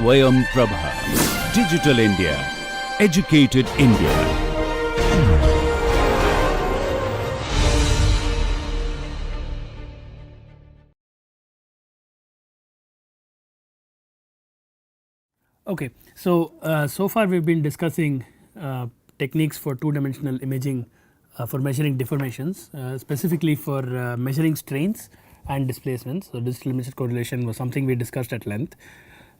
SwayamPrabha. Digital India. Educated India. Okay, so far we've been discussing techniques for two-dimensional imaging for measuring deformations, specifically for measuring strains and displacements. So, digital image correlation was something we discussed at length.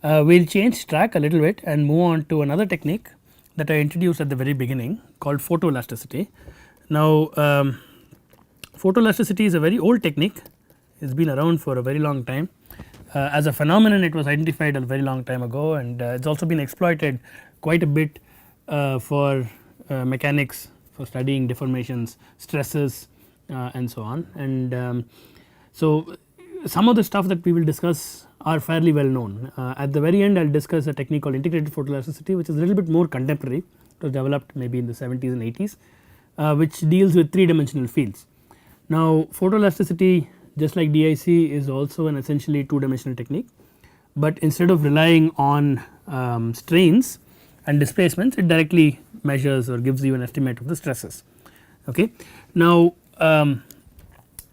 We will change track a little bit and move on to another technique that I introduced at the very beginning called photoelasticity. Now, photoelasticity is a very old technique, it has been around for a very long time. As a phenomenon, it was identified a very long time ago, and it has also been exploited quite a bit for mechanics, for studying deformations, stresses and so on. And so, some of the stuff that we will discuss are fairly well known. At the very end I will discuss a technique called integrated photoelasticity, which is a little bit more contemporary. It was developed maybe in the 70s and 80s, which deals with 3-dimensional fields. Now, photoelasticity, just like DIC, is also an essentially 2-dimensional technique, but instead of relying on strains and displacements, it directly measures or gives you an estimate of the stresses. Okay. Now,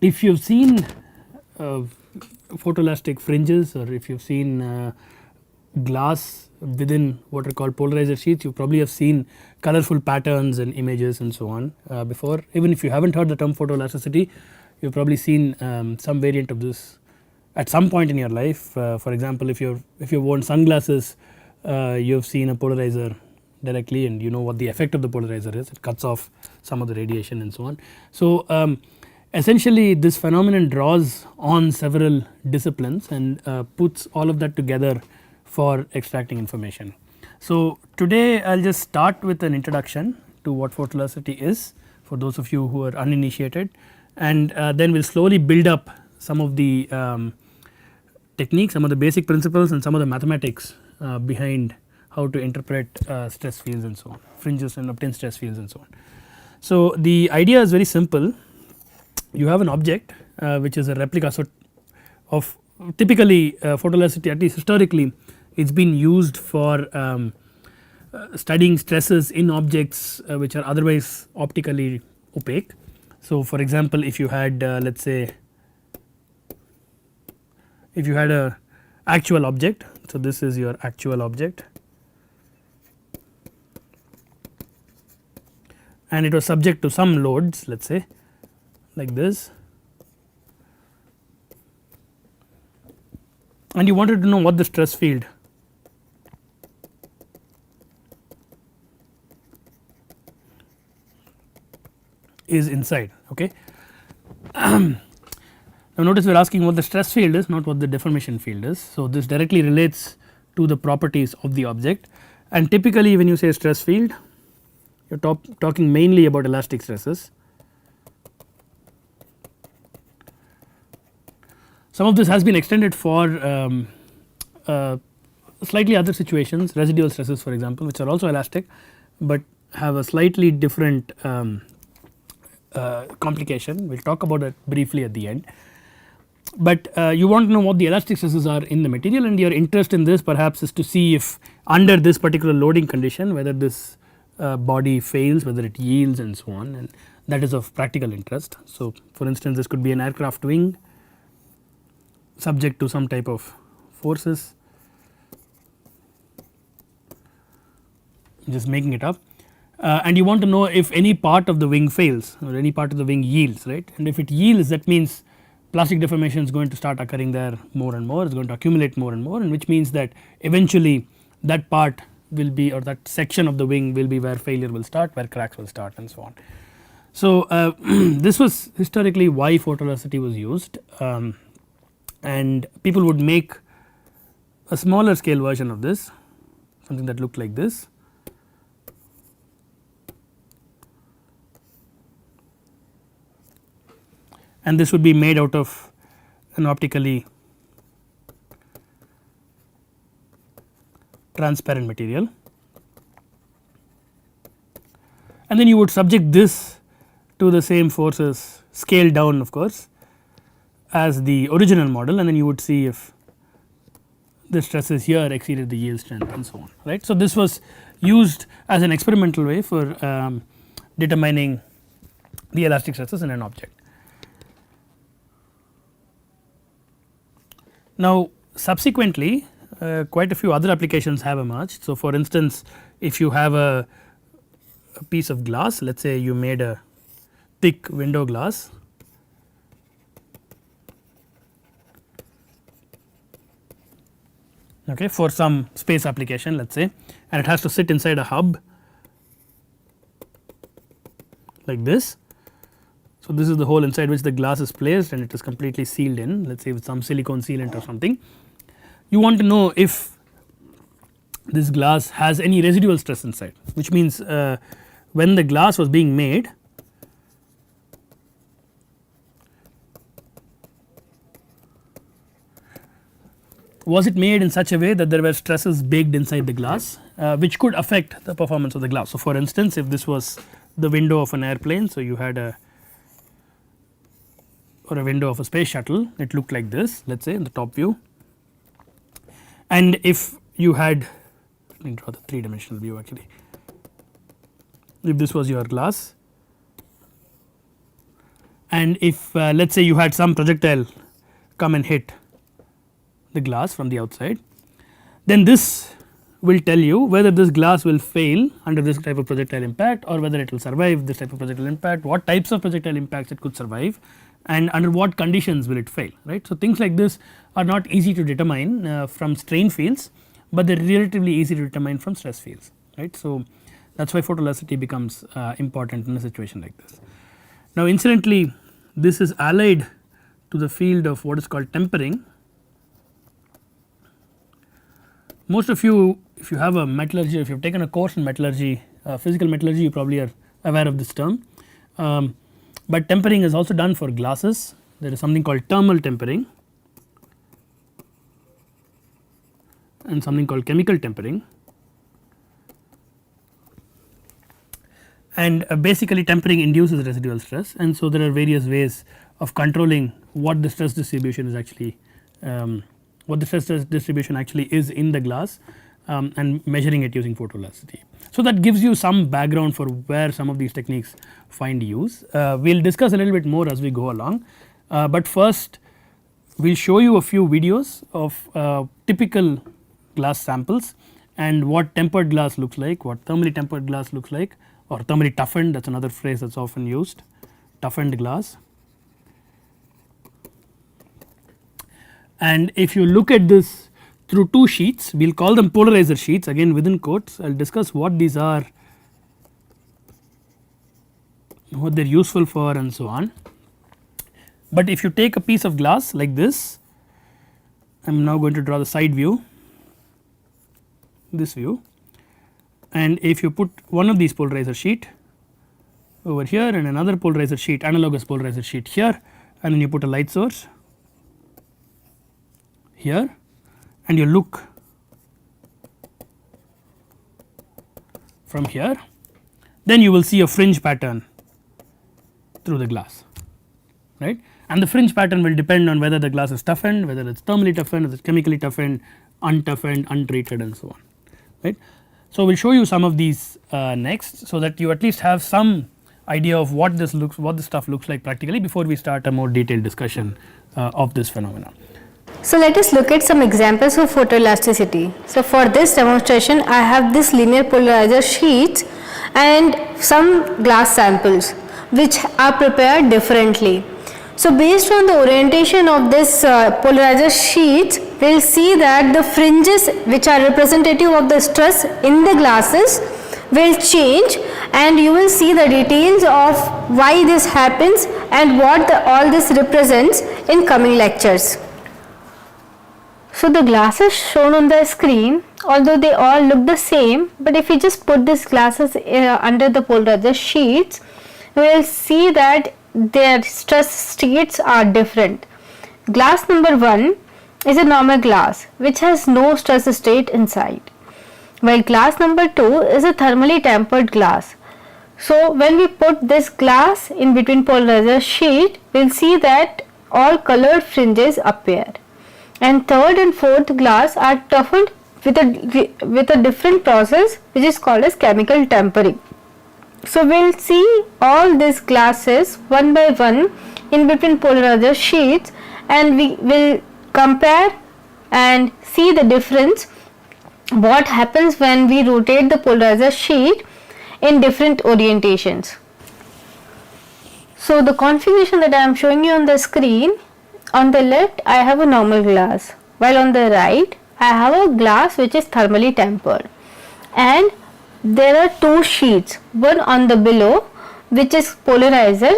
if you have seen photoelastic fringes, or if you have seen glass within what are called polarizer sheets, you probably have seen colorful patterns and images and so on before. Even if you have not heard the term photoelasticity, you have probably seen some variant of this at some point in your life. For example, if you have worn sunglasses, you have seen a polarizer directly, and you know what the effect of the polarizer is. It cuts off some of the radiation and so on. So, essentially this phenomenon draws on several disciplines and puts all of that together for extracting information. So, today I will just start with an introduction to what photoelasticity is for those of you who are uninitiated, and then we will slowly build up some of the techniques, some of the basic principles, and some of the mathematics behind how to interpret stress fields and so on, fringes and obtain stress fields and so on. So, the idea is very simple. You have an object which is a replica. So, of typically photoelasticity, at least historically, it has been used for studying stresses in objects which are otherwise optically opaque. So, for example, if you had let us say, if you had a actual object. So, this is your actual object, and it was subject to some loads, let us say like this, and you wanted to know what the stress field is inside. Okay. Now, notice we are asking what the stress field is, not what the deformation field is. So, this directly relates to the properties of the object, and typically when you say stress field, you are talking mainly about elastic stresses. Some of this has been extended for slightly other situations, residual stresses for example, which are also elastic, but have a slightly different complication. We will talk about it briefly at the end. But you want to know what the elastic stresses are in the material, and your interest in this perhaps is to see if under this particular loading condition whether this body fails, whether it yields and so on, and that is of practical interest. So, for instance, this could be an aircraft wing subject to some type of forces, just making it up, and you want to know if any part of the wing fails or any part of the wing yields, right. And if it yields, that means plastic deformation is going to start occurring there more and more, it is going to accumulate more and more, and which means that eventually that part will be, or that section of the wing will be where failure will start, where cracks will start and so on. So, this was historically why photoelasticity was used, and people would make a smaller scale version of this, something that looked like this. And this would be made out of an optically transparent material, and then you would subject this to the same forces, scaled down of course, as the original model, and then you would see if the stresses here exceeded the yield strength and so on, right. So, this was used as an experimental way for determining the elastic stresses in an object. Now, subsequently quite a few other applications have emerged. So, for instance, if you have a piece of glass, let us say you made a thick window glass, okay, for some space application, let us say, and it has to sit inside a hub like this. So, this is the hole inside which the glass is placed and it is completely sealed in, let us say with some silicone sealant or something. You want to know if this glass has any residual stress inside, which means when the glass was being made, was it made in such a way that there were stresses baked inside the glass which could affect the performance of the glass. So, for instance, if this was the window of an airplane, so you had a window of a space shuttle, it looked like this, let us say in the top view, and if you had, let me draw the 3-dimensional view actually, if this was your glass and if let us say you had some projectile come and hit the glass from the outside, then this will tell you whether this glass will fail under this type of projectile impact or whether it will survive this type of projectile impact, what types of projectile impacts it could survive and under what conditions will it fail, right. So, things like this are not easy to determine from strain fields, but they are relatively easy to determine from stress fields, right. So, that is why photoelasticity becomes important in a situation like this. Now, incidentally, this is allied to the field of what is called tempering. Most of you, if you have a metallurgy, if you have taken a course in metallurgy, physical metallurgy, you probably are aware of this term. But tempering is also done for glasses. There is something called thermal tempering and something called chemical tempering, and basically tempering induces residual stress, and so there are various ways of controlling what the stress distribution is actually what the stress distribution actually is in the glass and measuring it using photoelasticity. So, that gives you some background for where some of these techniques find use. We will discuss a little bit more as we go along, but first we will show you a few videos of typical glass samples and what tempered glass looks like, what thermally tempered glass looks like, or thermally toughened, that is another phrase that is often used, toughened glass. And if you look at this through two sheets, we will call them polarizer sheets, again within quotes. I will discuss what these are, what they are useful for and so on. But if you take a piece of glass like this, I am now going to draw the side view, this view, and if you put one of these polarizer sheet over here and another polarizer sheet, analogous polarizer sheet here, and then you put a light source here and you look from here, then you will see a fringe pattern through the glass, right, and the fringe pattern will depend on whether the glass is toughened, whether it is thermally toughened, whether it is chemically toughened, untoughened, untreated and so on, right. So, we will show you some of these next, so that you at least have some idea of what this stuff looks like practically before we start a more detailed discussion of this phenomenon. So, let us look at some examples of photoelasticity. So, for this demonstration I have this linear polarizer sheets and some glass samples which are prepared differently. So, based on the orientation of this polarizer sheets, we will see that the fringes which are representative of the stress in the glasses will change, and you will see the details of why this happens and what all this represents in coming lectures. So, the glasses shown on the screen, although they all look the same, but if we just put these glasses under the polarizer sheets, we will see that their stress states are different. Glass number 1 is a normal glass which has no stress state inside, while glass number 2 is a thermally tempered glass. So, when we put this glass in between polarizer sheet, we will see that all colored fringes appear. and third and fourth glass are toughened with a different process which is called as chemical tempering. So we will see all these glasses one by one in between polarizer sheets, and we will compare and see the difference what happens when we rotate the polarizer sheet in different orientations. So the configuration that I am showing you on the screen, on the left I have a normal glass, while on the right I have a glass which is thermally tempered, and there are two sheets, one on the below which is polarizer,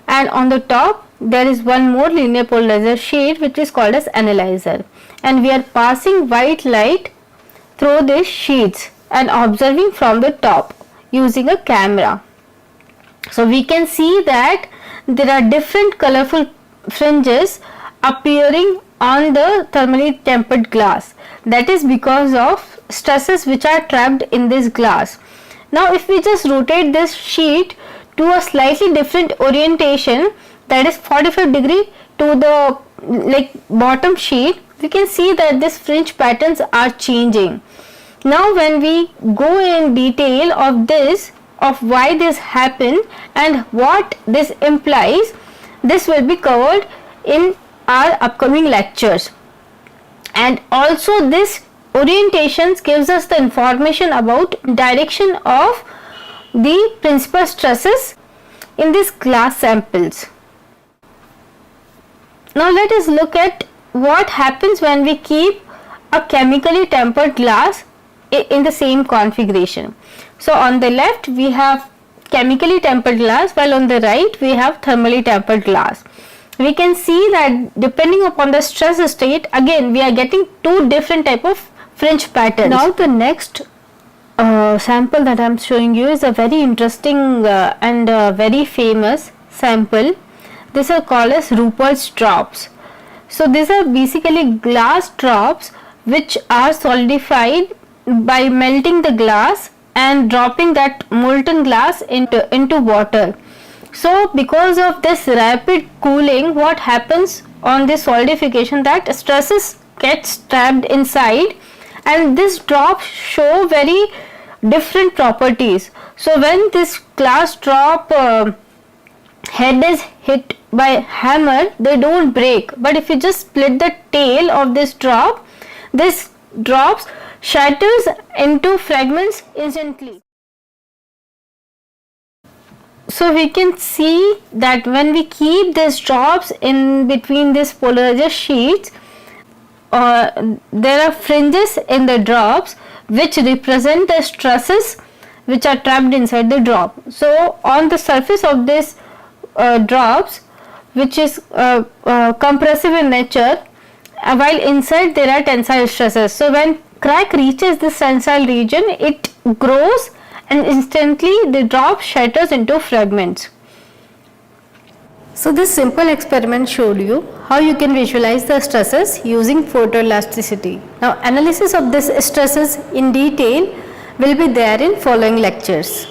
and on the top there is one more linear polarizer sheet which is called as analyzer, and we are passing white light through these sheets and observing from the top using a camera. So we can see that there are different colorful fringes appearing on the thermally tempered glass. That is because of stresses which are trapped in this glass. Now if we just rotate this sheet to a slightly different orientation, that is 45 degree to the bottom sheet, we can see that this fringe patterns are changing. Now when we go in detail of this, of why this happened and what this implies, this will be covered in our upcoming lectures. And also this orientations gives us the information about direction of the principal stresses in these glass samples. Now let us look at what happens when we keep a chemically tempered glass in the same configuration. So on the left we have chemically tempered glass, while on the right we have thermally tempered glass. We can see that depending upon the stress state, again we are getting two different type of fringe patterns. Now the next sample that I am showing you is a very interesting and very famous sample. These are called as Rupert's drops. So these are basically glass drops which are solidified by melting the glass and dropping that molten glass into water. So because of this rapid cooling, what happens on this solidification, that stresses gets trapped inside, and these drops show very different properties. So when this glass drop head is hit by hammer, they don't break, but if you just split the tail of this drops shatters into fragments instantly. So we can see that when we keep these drops in between these polarizer sheets, there are fringes in the drops which represent the stresses which are trapped inside the drop. So on the surface of this drops, which is compressive in nature, while inside there are tensile stresses. So when crack reaches this tensile region, it grows and instantly the drop shatters into fragments. So this simple experiment showed you how you can visualize the stresses using photoelasticity. Now analysis of these stresses in detail will be there in following lectures.